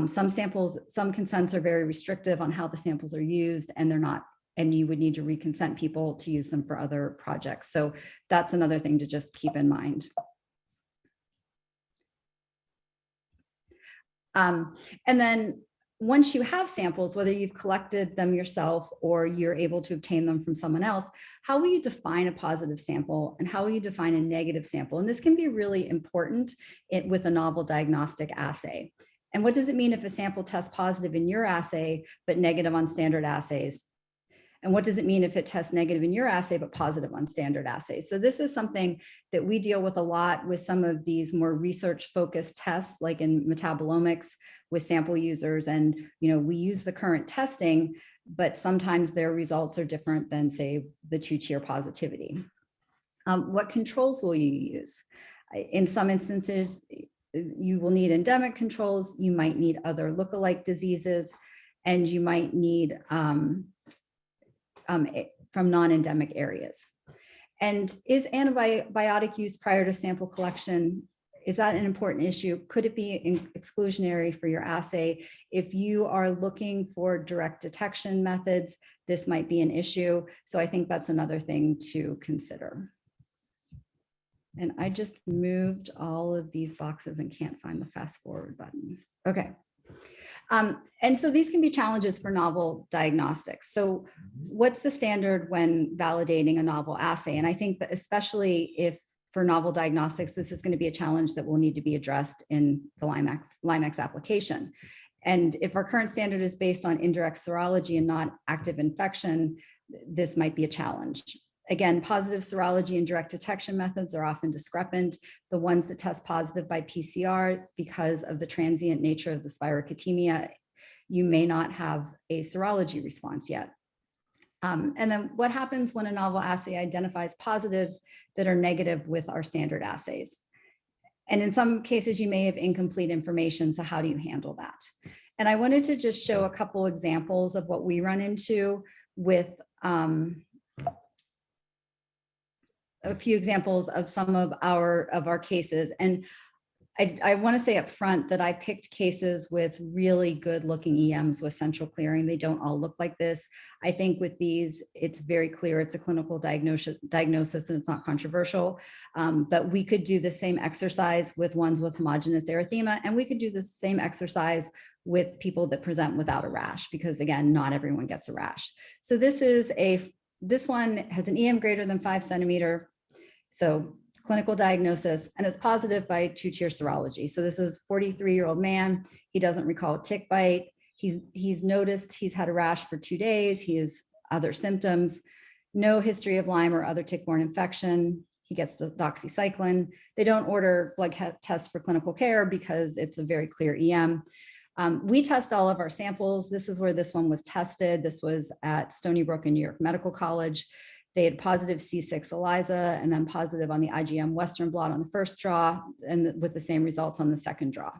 Some consents are very restrictive on how the samples are used, and they're not, and you would need to reconsent people to use them for other projects. So that's another thing to just keep in mind. And then once you have samples, whether you've collected them yourself or you're able to obtain them from someone else, how will you define a positive sample and how will you define a negative sample? And this can be really important with a novel diagnostic assay. And what does it mean if a sample tests positive in your assay, but negative on standard assays? And what does it mean if it tests negative in your assay, but positive on standard assays? So this is something that we deal with a lot with some of these more research-focused tests, like in metabolomics with sample users. And we use the current testing, but sometimes their results are different than, say, the two-tier positivity. What controls will you use? In some instances, you will need endemic controls. You might need other lookalike diseases, and you might need from non-endemic areas. And is antibiotic use prior to sample collection, is that an important issue? Could it be exclusionary for your assay? If you are looking for direct detection methods, this might be an issue. So I think that's another thing to consider. And I just moved all of these boxes and can't find the fast forward button. Okay. And so these can be challenges for novel diagnostics. So what's the standard when validating a novel assay? And I think that especially if for novel diagnostics, this is going to be a challenge that will need to be addressed in the LymeX application. And if our current standard is based on indirect serology and not active infection, this might be a challenge. Again, positive serology and direct detection methods are often discrepant. The ones that test positive by PCR, because of the transient nature of the spirochetemia, you may not have a serology response yet. And then what happens when a novel assay identifies positives that are negative with our standard assays? And in some cases, you may have incomplete information. So how do you handle that? And I wanted to just show a couple examples of what we run into with a few examples of some of our cases. And I want to say up front that I picked cases with really good looking EMs with central clearing. They don't all look like this. I think with these, it's very clear it's a clinical diagnosis and it's not controversial. But we could do the same exercise with ones with homogeneous erythema, and we could do the same exercise with people that present without a rash, because again, not everyone gets a rash. So this one has an EM greater than 5 centimeter. So clinical diagnosis, and it's positive by two-tier serology. So this is a 43-year-old man. He doesn't recall a tick bite. He's noticed he's had a rash for 2 days. He has other symptoms, no history of Lyme or other tick-borne infection. He gets doxycycline. They don't order blood tests for clinical care because it's a very clear EM. We test all of our samples. This is where this one was tested. This was at Stony Brook in New York Medical College. They had positive C6 ELISA and then positive on the IgM Western blot on the first draw, and with the same results on the second draw.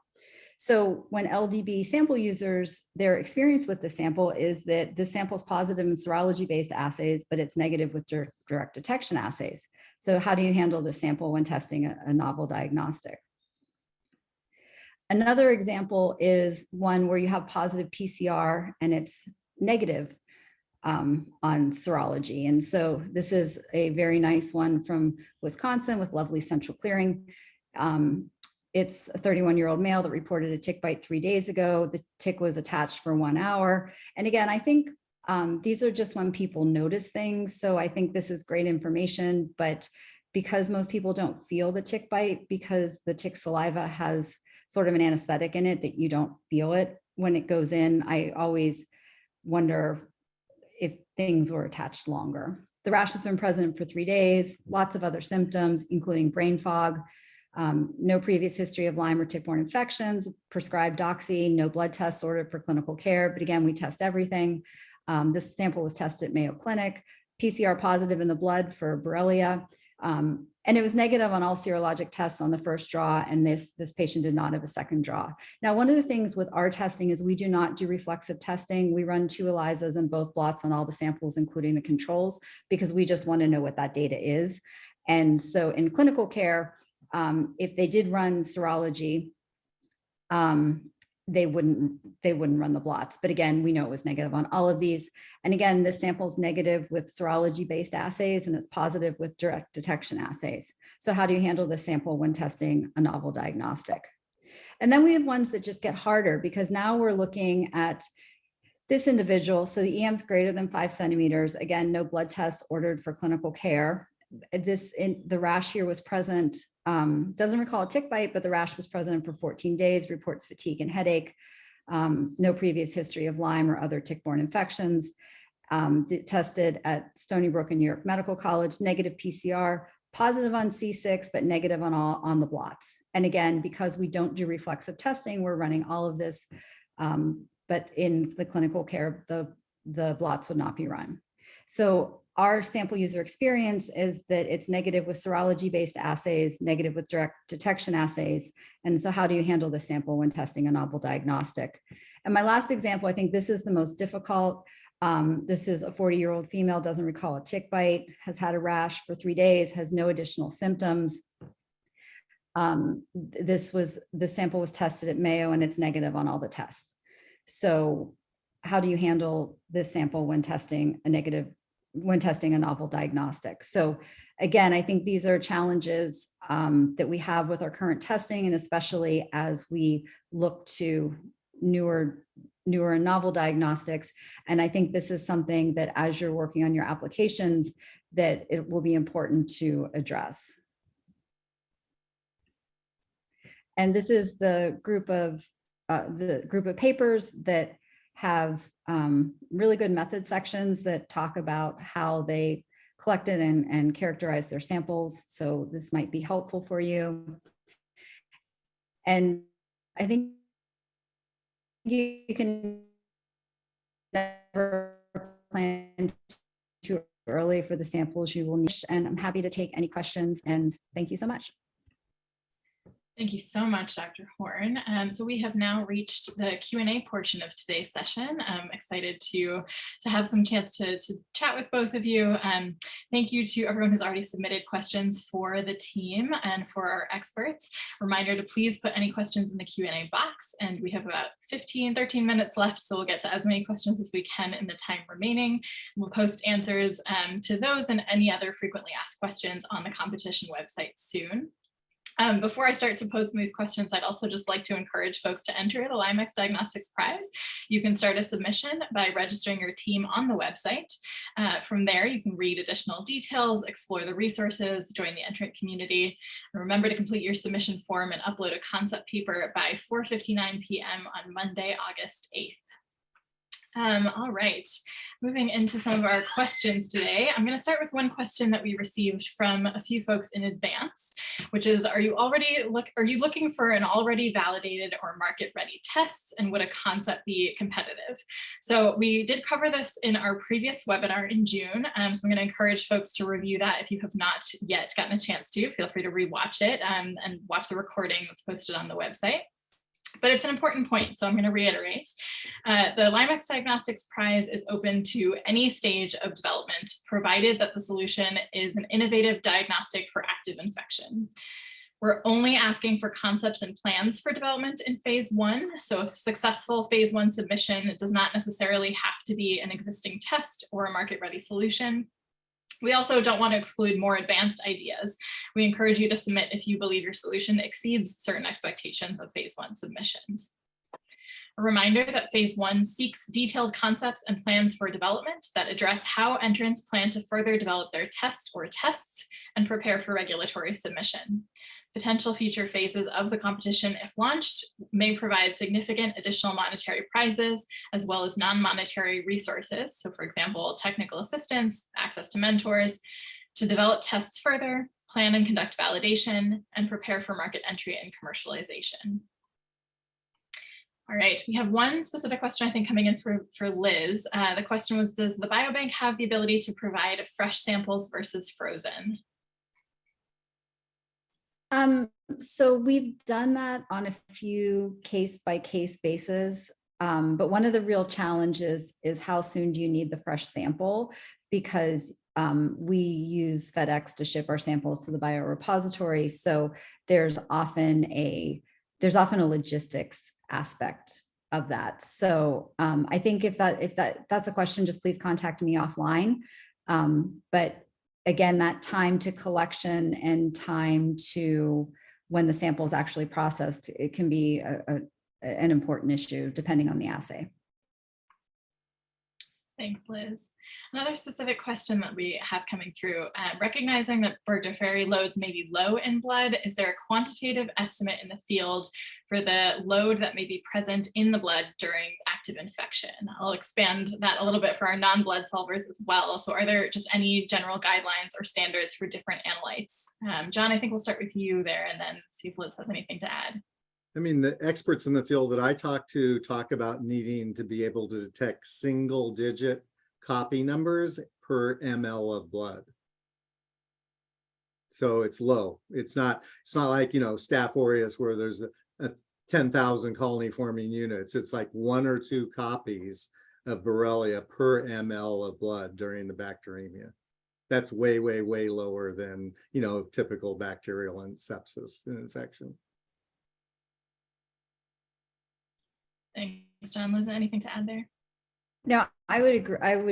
So when LDB sample users, their experience with the sample is that the sample is positive in serology-based assays, but it's negative with direct detection assays. So how do you handle the sample when testing a novel diagnostic? Another example is one where you have positive PCR and it's negative on serology. And so this is a very nice one from Wisconsin with lovely central clearing. It's a 31-year-old male that reported a tick bite 3 days ago. The tick was attached for 1 hour. And again, I think these are just when people notice things. So I think this is great information, but because most people don't feel the tick bite, because the tick saliva has sort of an anesthetic in it that you don't feel it when it goes in, I always wonder if things were attached longer. The rash has been present for 3 days, lots of other symptoms, including brain fog, no previous history of Lyme or tick-borne infections, prescribed doxy, no blood tests ordered for clinical care. But again, we test everything. This sample was tested at Mayo Clinic, PCR positive in the blood for Borrelia. And it was negative on all serologic tests on the first draw, and this patient did not have a second draw. Now, one of the things with our testing is we do not do reflexive testing. We run 2 ELISAs and both blots on all the samples, including the controls, because we just want to know what that data is. And so in clinical care, if they did run serology, they wouldn't run the blots. But again, we know it was negative on all of these. And again, this sample is negative with serology-based assays, and it's positive with direct detection assays. So how do you handle this sample when testing a novel diagnostic? And then we have ones that just get harder, because now we're looking at this individual. So the EM's greater than 5 centimeters. Again, no blood tests ordered for clinical care. The rash here was present, doesn't recall a tick bite, but the rash was present for 14 days, reports fatigue and headache, no previous history of Lyme or other tick-borne infections. Tested at Stony Brook and New York Medical College, negative PCR, positive on C6, but negative on the blots. And again, because we don't do reflexive testing, we're running all of this, but in the clinical care, the blots would not be run. So our sample user experience is that it's negative with serology-based assays, negative with direct detection assays. And so how do you handle the sample when testing a novel diagnostic? And my last example, I think this is the most difficult. This is a 40-year-old female, doesn't recall a tick bite, has had a rash for 3 days, has no additional symptoms. The sample was tested at Mayo, and it's negative on all the tests. So how do you handle this sample when testing a novel diagnostic? So again, I think these are challenges that we have with our current testing, and especially as we look to newer and novel diagnostics. And I think this is something that as you're working on your applications, that it will be important to address. And this is the group of papers that have really good method sections that talk about how they collected and characterized their samples. So this might be helpful for you. And I think you can never plan too early for the samples you will need. And I'm happy to take any questions, and thank you so much. Thank you so much, Dr. Horn. So we have now reached the Q&A portion of today's session. I'm excited to have some chance to chat with both of you. Thank you to everyone who's already submitted questions for the team and for our experts. Reminder to please put any questions in the Q&A box, and we have about 13 minutes left, so we'll get to as many questions as we can in the time remaining. We'll post answers to those and any other frequently asked questions on the competition website soon. Before I start to pose these questions, I'd also just like to encourage folks to enter the LymeX Diagnostics Prize. You can start a submission by registering your team on the website. From there, you can read additional details, explore the resources, join the entrant community. And remember to complete your submission form and upload a concept paper by 4:59 p.m. on Monday, August 8th. All right, moving into some of our questions today. I'm going to start with one question that we received from a few folks in advance, which is, are you looking for an already validated or market-ready tests, and would a concept be competitive? So we did cover this in our previous webinar in June, so I'm going to encourage folks to review that. If you have not yet gotten a chance to, feel free to rewatch it and watch the recording that's posted on the website. But it's an important point, so I'm going to reiterate. The LymeX Diagnostics Prize is open to any stage of development, provided that the solution is an innovative diagnostic for active infection. We're only asking for concepts and plans for development in phase 1. So a successful phase 1 submission does not necessarily have to be an existing test or a market-ready solution. We also don't want to exclude more advanced ideas. We encourage you to submit if you believe your solution exceeds certain expectations of phase 1 submissions. A reminder that phase 1 seeks detailed concepts and plans for development that address how entrants plan to further develop their test or tests and prepare for regulatory submission. Potential future phases of the competition, if launched, may provide significant additional monetary prizes as well as non-monetary resources. So for example, technical assistance, access to mentors, to develop tests further, plan and conduct validation, and prepare for market entry and commercialization. All right, we have one specific question I think coming in for Liz. The question was, does the biobank have the ability to provide fresh samples versus frozen? So we've done that on a few case-by-case basis, but one of the real challenges is how soon do you need the fresh sample, because we use FedEx to ship our samples to the biorepository. So there's often a logistics aspect of that. So I think if that's a question, just please contact me offline. But again, that time to collection and time to when the sample is actually processed, it can be an important issue depending on the assay. Thanks, Liz. Another specific question that we have coming through, recognizing that Burgdorferi loads may be low in blood, is there a quantitative estimate in the field for the load that may be present in the blood during active infection? I'll expand that a little bit for our non-blood solvers as well. So are there just any general guidelines or standards for different analytes? John, I think we'll start with you there and then see if Liz has anything to add. I mean, the experts in the field that I talk to talk about needing to be able to detect single-digit copy numbers per ml of blood. So it's low. It's not like, you know, Staph aureus where there's a 10,000 colony forming units. It's like 1 or 2 copies of Borrelia per ml of blood during the bacteremia. That's way, way, way lower than, you know, typical bacterial and sepsis and infection. Thanks, John. Liz, anything to add there? No, I would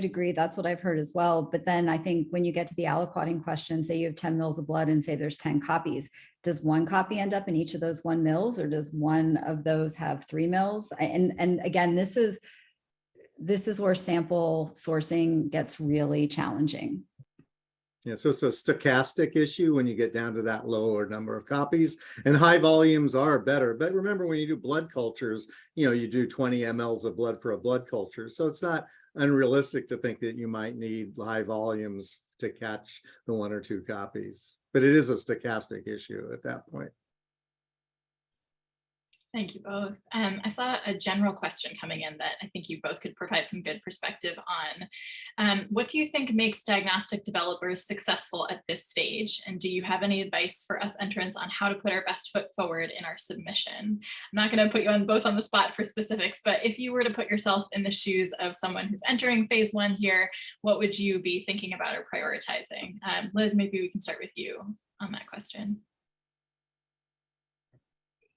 agree. That's what I've heard as well. But then I think when you get to the aliquoting question, say you have 10 mils of blood and say there's 10 copies, does 1 copy end up in each of those 1 mils, or does one of those have 3 mils? And again, this is where sample sourcing gets really challenging. Yeah, so it's a stochastic issue when you get down to that lower number of copies, and high volumes are better. But remember, when you do blood cultures, you know, you do 20 mLs of blood for a blood culture. So it's not unrealistic to think that you might need high volumes to catch the 1 or 2 copies. But it is a stochastic issue at that point. Thank you both. I saw a general question coming in that I think you both could provide some good perspective on. What do you think makes diagnostic developers successful at this stage? And do you have any advice for us entrants on how to put our best foot forward in our submission? I'm not going to put you both on the spot for specifics, but if you were to put yourself in the shoes of someone who's entering phase 1 here, what would you be thinking about or prioritizing? Liz, maybe we can start with you on that question.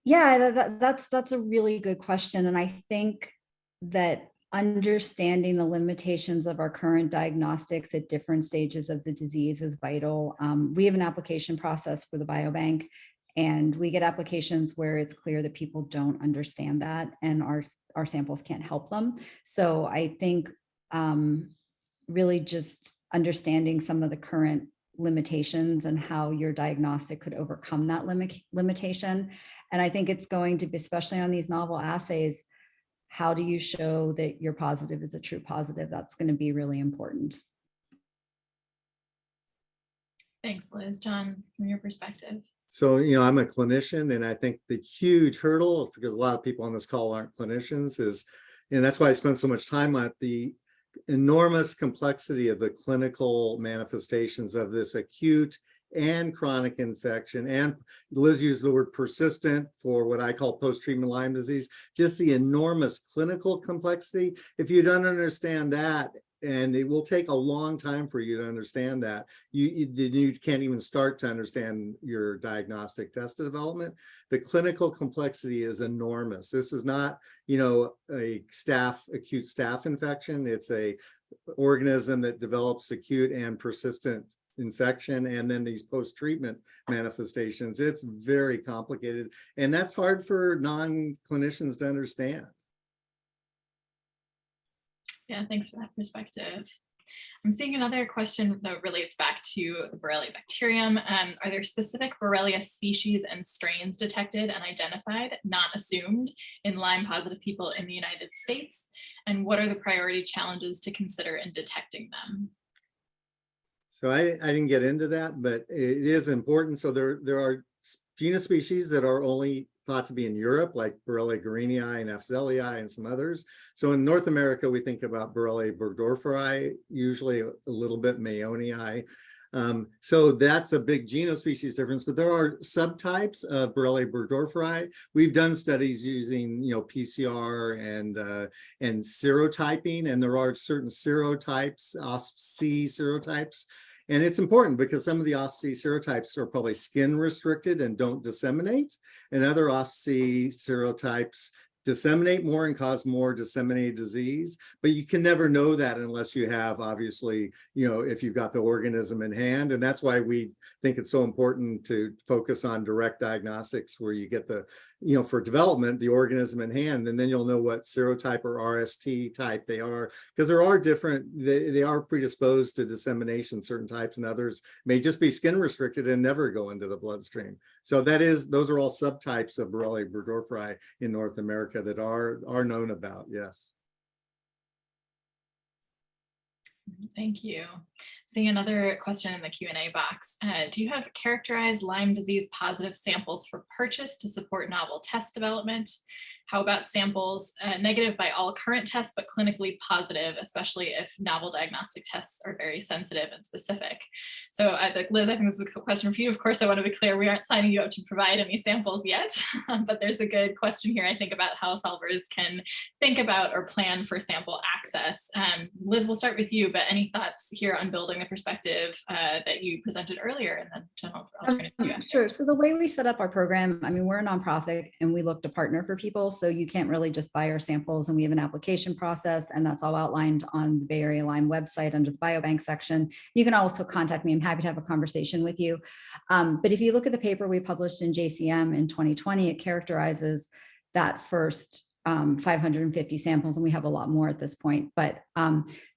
Yeah, that's a really good question. And I think that understanding the limitations of our current diagnostics at different stages of the disease is vital. We have an application process for the biobank, and we get applications where it's clear that people don't understand that and our samples can't help them. So I think really just understanding some of the current limitations and how your diagnostic could overcome that limitation. And I think it's going to be, especially on these novel assays, how do you show that your positive is a true positive? That's going to be really important. Thanks, Liz. John, from your perspective. So, you know, I'm a clinician, and I think the huge hurdle, because a lot of people on this call aren't clinicians, is, and that's why I spend so much time on the enormous complexity of the clinical manifestations of this acute and chronic infection. And Liz used the word persistent for what I call post-treatment Lyme disease, just the enormous clinical complexity. If you don't understand that, and it will take a long time for you to understand that. You can't even start to understand your diagnostic test development. The clinical complexity is enormous. This is not, a acute staph infection. It's a organism that develops acute and persistent infection, and then these post-treatment manifestations. It's very complicated, and that's hard for non-clinicians to understand. Yeah, thanks for that perspective. I'm seeing another question that relates back to the Borrelia bacterium. Are there specific Borrelia species and strains detected and identified, not assumed, in Lyme positive people in the United States? And what are the priority challenges to consider in detecting them? So I didn't get into that, but it is important. So there are genus species that are only thought to be in Europe, like Borrelia guerini and Afzelii and some others. So in North America, we think about Borrelia burgdorferi, usually a little bit Mayonii. So that's a big genus-species difference, but there are subtypes of Borrelia burgdorferi. We've done studies using, PCR and serotyping, and there are certain serotypes, OSC serotypes. And it's important because some of the OSC serotypes are probably skin restricted and don't disseminate, and other OSC serotypes disseminate more and cause more disseminated disease. But you can never know that unless you have, obviously, if you've got the organism in hand. And that's why we think it's so important to focus on direct diagnostics, where you get the, for development, the organism in hand, and then you'll know what serotype or RST type they are, because there are different, they are predisposed to dissemination, certain types, and others may just be skin restricted and never go into the bloodstream. So those are all subtypes of Borrelia burgdorferi in North America that are known about, yes. Thank you. Seeing another question in the Q&A box. Do you have characterized Lyme disease positive samples for purchase to support novel test development? How about samples negative by all current tests, but clinically positive, especially if novel diagnostic tests are very sensitive and specific? So Liz, I think this is a question for you. Of course, I want to be clear, we aren't signing you up to provide any samples yet, but there's a good question here, I think, about how solvers can think about or plan for sample access. Liz, we'll start with you, but any thoughts here on building the perspective that you presented earlier, and then Jen, I'll turn it to you. Sure. So the way we set up our program, we're a nonprofit and we look to partner for people. So you can't really just buy our samples, and we have an application process, and that's all outlined on the Bay Area Lyme website under the biobank section. You can also contact me. I'm happy to have a conversation with you. But if you look at the paper we published in JCM in 2020, it characterizes that first 550 samples, and we have a lot more at this point. But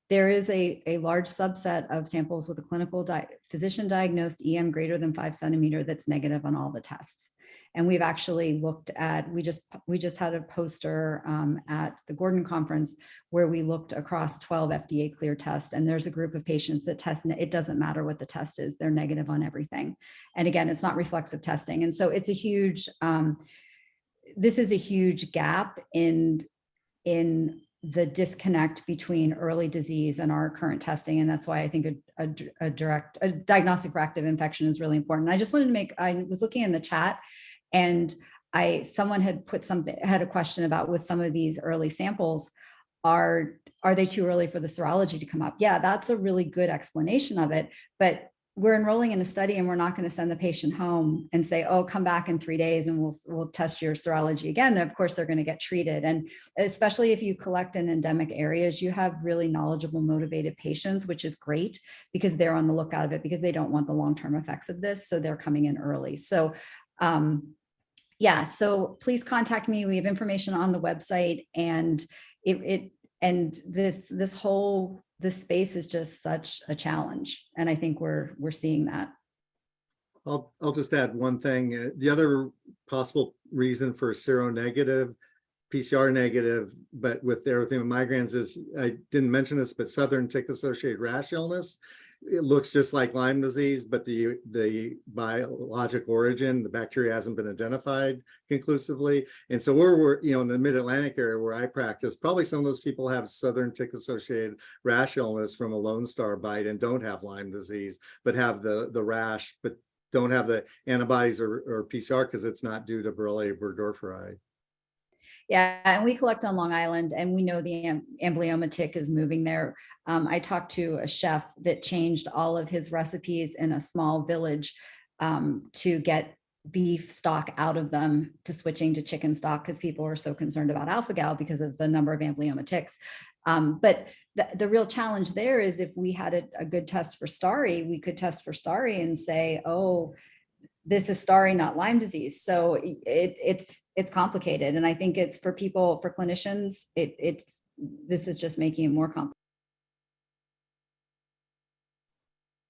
there is a large subset of samples with a clinical physician diagnosed EM greater than 5 centimeter that's negative on all the tests. And we've actually looked at, we just had a poster at the Gordon conference where we looked across 12 FDA cleared tests, and there's a group of patients that test, and it doesn't matter what the test is, they're negative on everything. And again, it's not reflexive testing. And so it's a huge, this is a huge gap in the disconnect between early disease and our current testing. And that's why I think a diagnostic for active infection is really important. I just wanted to I was looking in the chat, and someone had had a question about, with some of these early samples, are they too early for the serology to come up? Yeah, that's a really good explanation of it. But we're enrolling in a study, and we're not going to send the patient home and say, oh, come back in 3 days and we'll test your serology again. Then of course they're going to get treated. And especially if you collect in endemic areas, you have really knowledgeable, motivated patients, which is great because they're on the lookout of it, because they don't want the long-term effects of this. So they're coming in early. So yeah, so please contact me. We have information on the website, and this space is just such a challenge. And I think we're seeing that. I'll just add one thing. The other possible reason for seronegative, PCR negative, but with erythema migrans is, I didn't mention this, but southern tick-associated rash illness. It looks just like Lyme disease, but the biologic origin, the bacteria hasn't been identified conclusively. And so we're in the mid-Atlantic area where I practice, probably some of those people have southern tick-associated rash illness from a Lone Star bite and don't have Lyme disease, but have the rash, but don't have the antibodies or PCR because it's not due to Borrelia burgdorferi. Yeah, and we collect on Long Island, and we know the amblyomma tick is moving there. I talked to a chef that changed all of his recipes in a small village to get beef stock out of them to switching to chicken stock because people were so concerned about alpha-gal because of the number of amblyomma ticks. But the real challenge there is if we had a good test for Starry, we could test for Starry and say, oh, this is Starry, not Lyme disease. So it's complicated. And I think it's for people, for clinicians, this is just making it more complicated.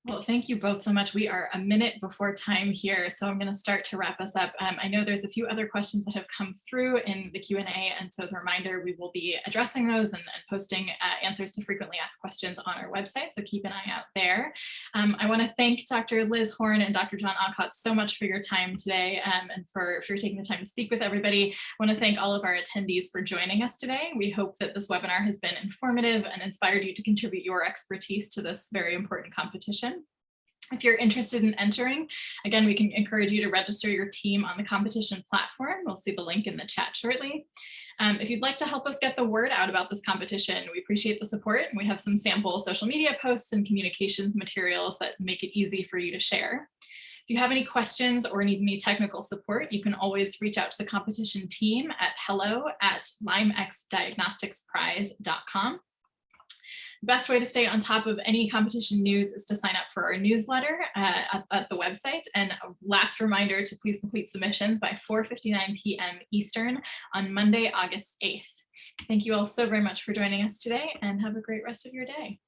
Well, thank you both so much. We are a minute before time here, so I'm going to start to wrap us up. I know there's a few other questions that have come through in the Q&A, and so as a reminder, we will be addressing those and posting answers to frequently asked questions on our website, so keep an eye out there. I want to thank Dr. Liz Horn and Dr. John Aucott so much for your time today and for taking the time to speak with everybody. I want to thank all of our attendees for joining us today. We hope that this webinar has been informative and inspired you to contribute your expertise to this very important competition. If you're interested in entering, again, we can encourage you to register your team on the competition platform. We'll see the link in the chat shortly. If you'd like to help us get the word out about this competition, we appreciate the support. We have some sample social media posts and communications materials that make it easy for you to share. If you have any questions or need any technical support, you can always reach out to the competition team at hello@LymeXDiagnosticsPrize.com. The best way to stay on top of any competition news is to sign up for our newsletter at the website. And a last reminder to please complete submissions by 4:59 p.m. Eastern on Monday, August 8th. Thank you all so very much for joining us today, and have a great rest of your day.